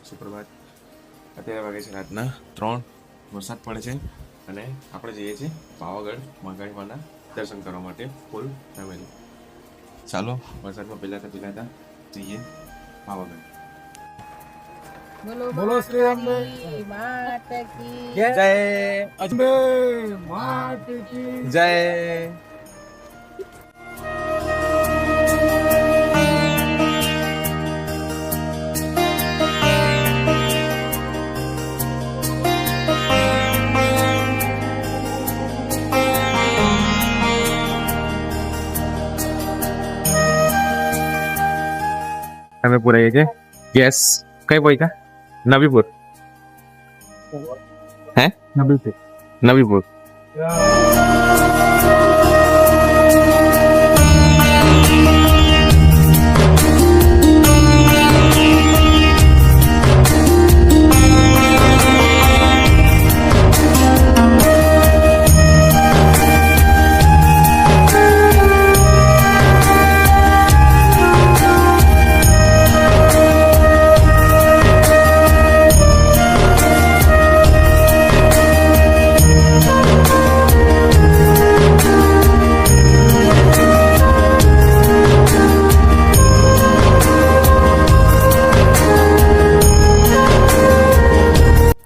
સુપ્રભાત. અત્યારે વાગે છે રાતના 3. વરસાદ પડે છે અને આપણે જઈએ છીએ પાવાગઢ મહાકાળી માના દર્શન કરવા માટે ફૂલ ફેમિલી. ચાલો વરસાદમાં પહેલાં જઈએ પાવાગઢ. બોલો શ્રી અંબે માત કી જય, અંબે માત કી જય. અમે પુરાઈએ છે ગેસ કઈ પોઈ કા નવીપુર હે નવીપુર.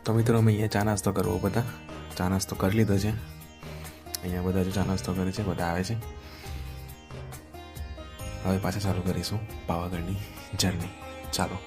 તો મિત્રો અમે અહીંયા ચા નાસ્તો કરવો, બધા ચા નાસ્તો કરી લીધો છે. અહીંયા બધા ચા નાસ્તો કરે છે, બધા આવે છે. હવે પાછા ચાલુ કરીશું પાવાગઢની જર્ની. ચાલો.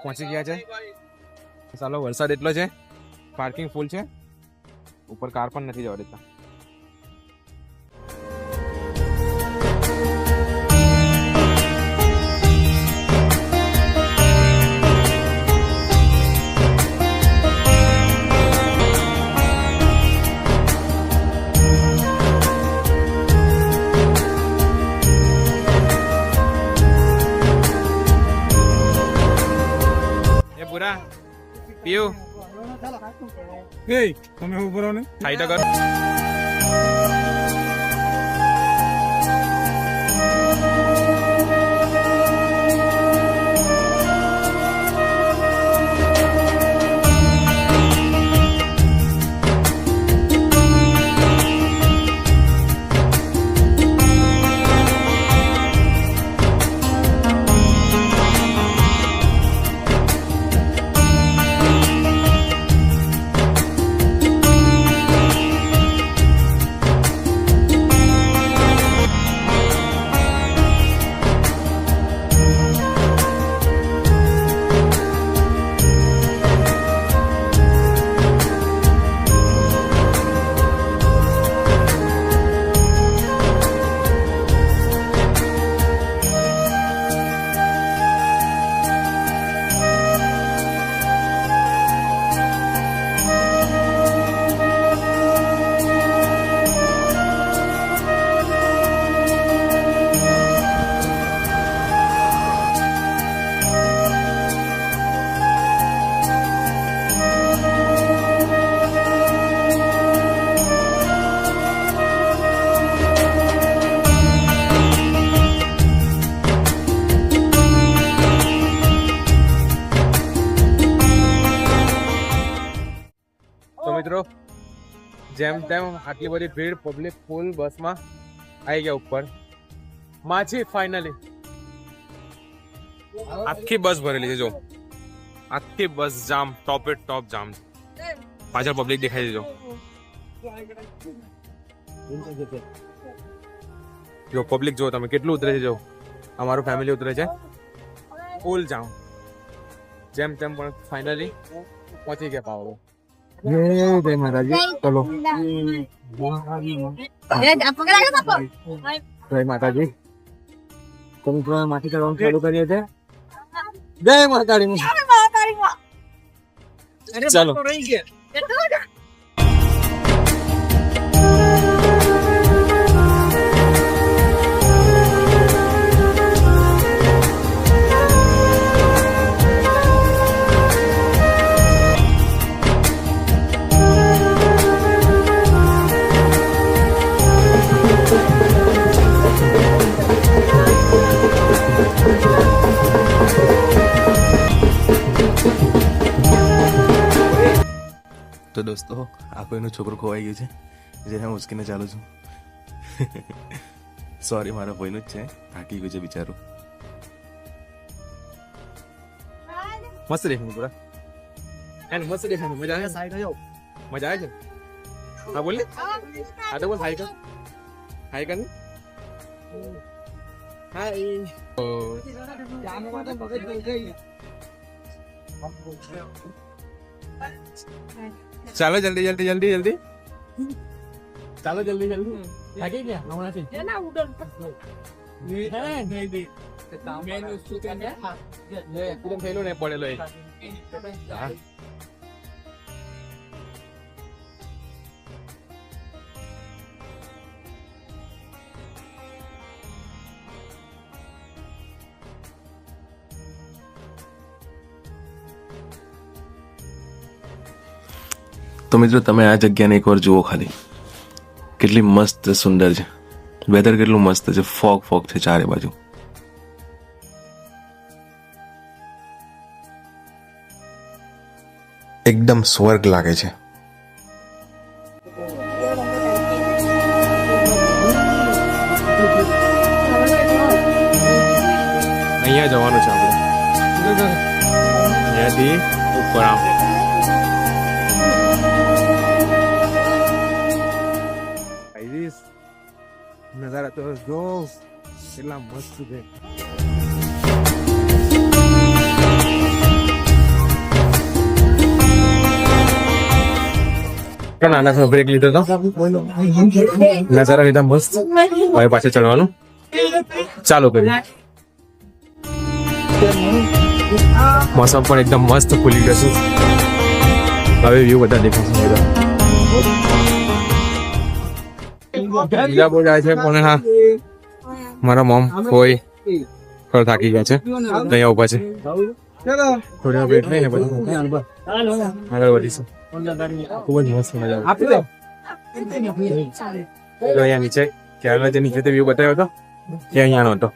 પહોંચી ગયા છે. ચાલો, વરસાદ એટલો છે, પાર્કિંગ ફૂલ છે, ઉપર કાર પણ નથી જવા દેતા. પીયુ તમે ઉભો રહો ને, ખાઈ તો કર. જેમ તેમ આટલી બધી ભીડ પબ્લિક ફૂલ બસમાં આવી ગયા ઉપર માછી ફાઇનલી આખી બસ ભરેલી છે જો આખી બસ જામ ટોપે ટોપ જામ પાછળ પબ્લિક દેખાઈ દેજો જો પબ્લિક જો તમે કેટલું ઉતરે છે જો અમારું ફેમિલી ઉતરે છે ફૂલ જામ જેમ તેમ પણ ફાઇનલી પહોંચી ગયા પાવો જય માતાજી ચલો જય માતાજી તમે થોડા માથી કરવાનું ચાલુ કરીએ છે જય માતાજી ચાલો તો દોસ્તો આ કોઈનું છોકરું ખોવાઈ ગયું છે જેને હું ઉચકીને ચાલું છું સોરી મારા ભાઈનું જ છે થાકી ગયું છે બિચારું મસ્ત દેખાનું પૂરા એન મસ્ત દેખાનું મજા આવે સાઈડ જાઓ મજા આવે છે હા બોલ હા તો બોલ હાઈ કર હાઈ કર હાઈ ચાલો જલ્દી જલ્દી જલ્દી જલ્દી ચાલો જલ્દી જલ્દી થાકી ગયા હમણાંથી થયેલું ને પડેલો એ તો મિત્રો તમે આ જગ્યાને એકવાર જુઓ ખાલી કેટલી મસ્ત સુંદર છે વેધર કેટલું મસ્ત છે ફોગ ફોગ છે ચારે બાજુ એકદમ સ્વર્ગ લાગે છે અહીંયા જવાનું છે આપણે અહીંયાથી ઉપર આમ નજારા તો જો કેટલા મસ્ત છે નાના બ્રેક લીધો તો નજારા લીધા મસ્ત હવે પાછળ ચડવાનું ચાલુ કર્યું મોસમ પણ એકદમ મસ્ત ખુલી ગયો છે હવે વ્યૂ બધા દેખાશે બીજા બહુ જાય છે પણ હા મારા મોમ કોઈ થોડા થાકી ગયા છે અહીંયા ઉભા છે થોડી વેટ નહીં ને પછી આગળ વધીશું ખૂબ જ મસ્ત મજા આવે અહીંયા નીચે ક્યારે જે નીચે વ્યૂ બતાવ્યો હતો એ અહીંયાનો હતો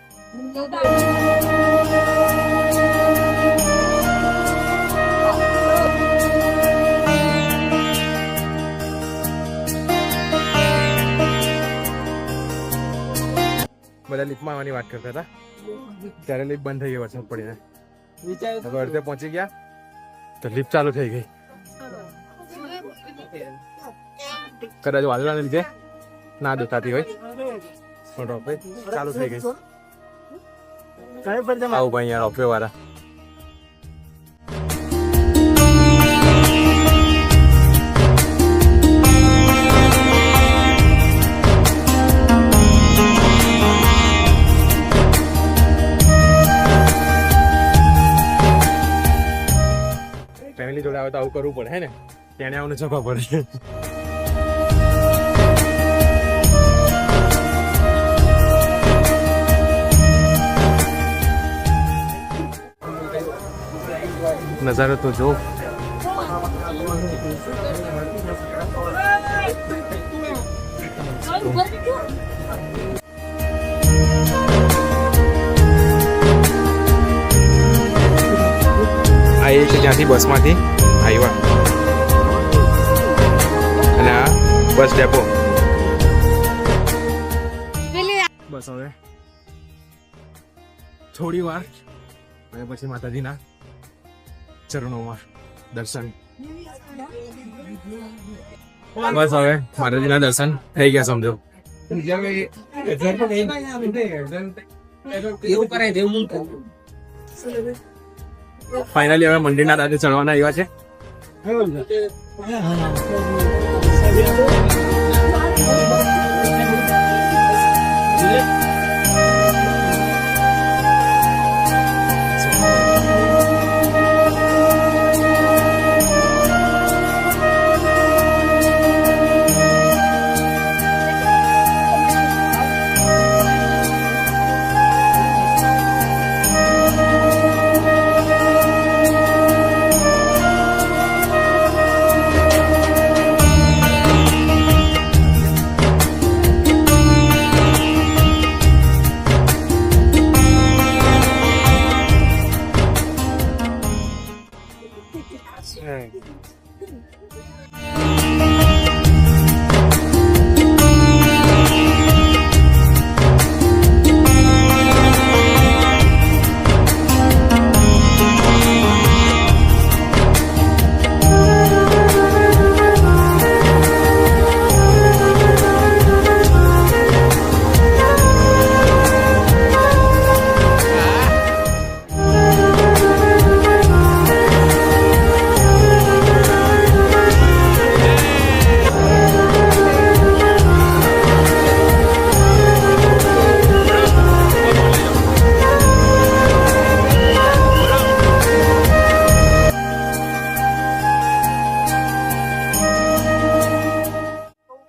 બધા લિફ્ટમાં આવવાની વાત કરતા હતા ત્યારે લિફ્ટ બંધ થઈ ગઈ વરસાદ પડીને હવે અડધે પહોંચી ગયા તો લિફ્ટ ચાલુ થઈ ગઈ કદાચ વાદળાને લીધે ના દેખાતી હોય પણ રોપવે ચાલુ થઈ ગઈ આવું ભાઈ અહીંયા રોપવે વાળા ફેમિલી જોડે આવે તો આવું કરવું પડે હે ને તેને આવું જવા પડે નજારો તો જો આ એ છે જ્યાંથી બસમાંથી આવ્યા અને આ બસ ડેપો. બસ હવે થોડી વાર અને પછી માતાજીના ચરણોમાં દર્શન. બસ હવે માતાજીના દર્શન થઈ ગયા સમજો. ફાઇનલી હવે મંદિરના દાદે ચડવાના આવ્યા છે.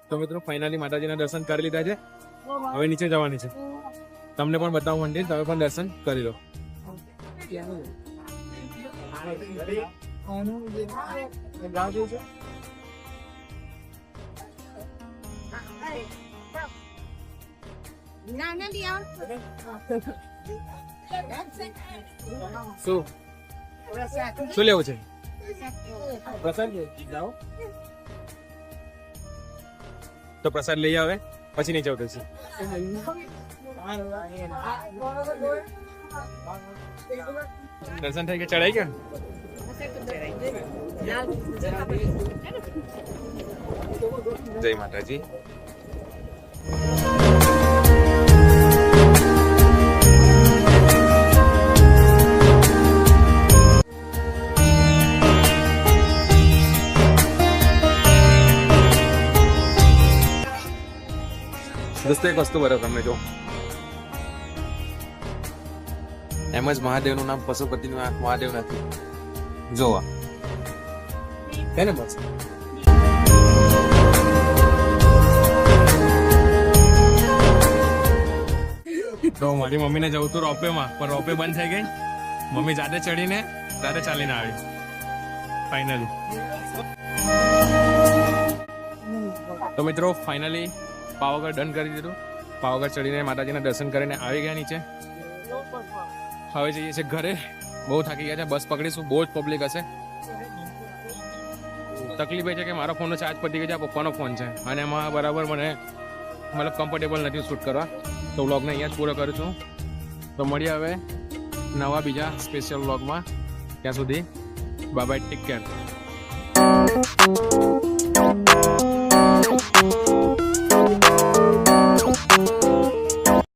તો મિત્રો ફાઇનલી માતાજીના દર્શન કરી લીધા છે. હવે નીચે જવાની છે. તમને પણ બતાવું મંદિર, તમે પણ દર્શન કરી લો. શું લેવું છે? પ્રસાદ જાઓ તો પ્રસાદ લઈ આવે પછી નીચે ઉતરશે. દર્શન થઈ ગયા, ચડાઈ ગયા. જય માતાજી. દોસ્તો એક વસ્તુ બરાબર તમને જો, એમ જ મહાદેવનું નામ પશુપતિનું મહાદેવ નથી. જોવા એને બસ તો મારી મમ્મીને જવું હતું રોપવેમાં, પણ રોપવે બંધ થઈ ગઈ. મમ્મી જાતે ચડીને જાતે ચાલીને આવી ફાઇનલી. તો મિત્રો ફાઇનલી પાવાગઢ ડન કરી દીધું. પાવાગઢ ચડીને માતાજીના દર્શન કરીને આવી ગયા નીચે. હવે જઈએ છીએ ઘરે. બહુ થાકી ગયા છે. બસ પકડીશું, બહુ જ પબ્લિક હશે. તકલીફ એ છે કે મારો ફોનનો ચાર્જ પતી ગયો છે, આ પપ્પાનો ફોન છે અને એમાં બરાબર મને મતલબ કમ્ફર્ટેબલ નથી શૂટ કરવા. તો વ્લોગને અહીંયા જ પૂરો કરું છું. તો મળીએ હવે નવા બીજા સ્પેશિયલ વ્લોગમાં. ત્યાં સુધી બાય બાય, ટેક કેર.